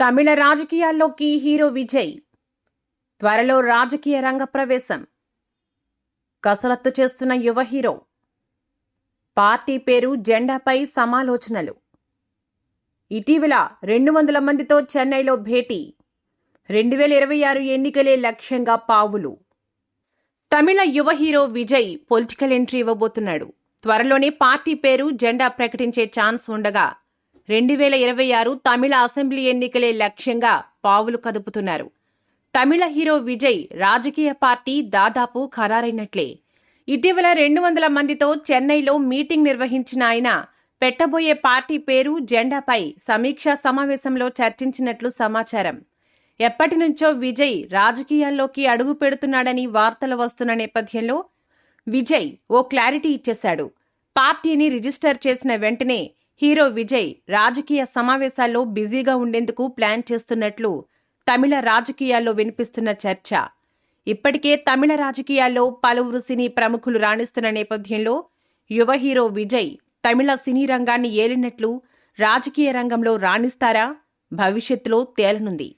తమిళ రాజకీయాల్లోకి హీరో విజయ్ త్వరలో రాజకీయ రంగ ప్రవేశం. కసరత్తు చేస్తున్న యువ హీరో. పార్టీ పేరు జెండాపై సమాలోచనలు. ఇటీవల 200 మందితో చెన్నైలో భేటీ. 2026 ఎన్నికలే లక్ష్యంగా పావులు. తమిళ యువ హీరో విజయ్ పొలిటికల్ ఎంట్రీ ఇవ్వబోతున్నాడు. త్వరలోనే పార్టీ పేరు జెండా ప్రకటించే ఛాన్స్ ఉండగా 2026 తమిళ అసెంబ్లీ ఎన్నికలే లక్ష్యంగా పావులు కదుపుతున్నారు. తమిళ హీరో విజయ్ రాజకీయ పార్టీ దాదాపు ఖరారైనట్లే. ఇటీవల 200 మందితో చెన్నైలో మీటింగ్ నిర్వహించిన ఆయన పెట్టబోయే పార్టీ పేరు జెండాపై సమీక్షా సమావేశంలో చర్చించినట్లు సమాచారం. ఎప్పటి నుంచో విజయ్ రాజకీయాల్లోకి అడుగు పెడుతున్నాడని వార్తలు వస్తున్న నేపథ్యంలో విజయ్ ఓ క్లారిటీ ఇచ్చేశాడు. పార్టీని రిజిస్టర్ చేసిన వెంటనే హీరో విజయ్ రాజకీయ సమావేశాల్లో బిజీగా ఉండేందుకు ప్లాన్ చేస్తున్నట్లు తమిళ రాజకీయాల్లో వినిపిస్తున్న చర్చ. ఇప్పటికే తమిళ రాజకీయాల్లో పలువురు సినీ ప్రముఖులు రాణిస్తున్న నేపథ్యంలో యువ హీరో విజయ్ తమిళ సినీ రంగాన్ని ఏలినట్లు రాజకీయ రంగంలో రాణిస్తారా? భవిష్యత్తులో తేలనుంది.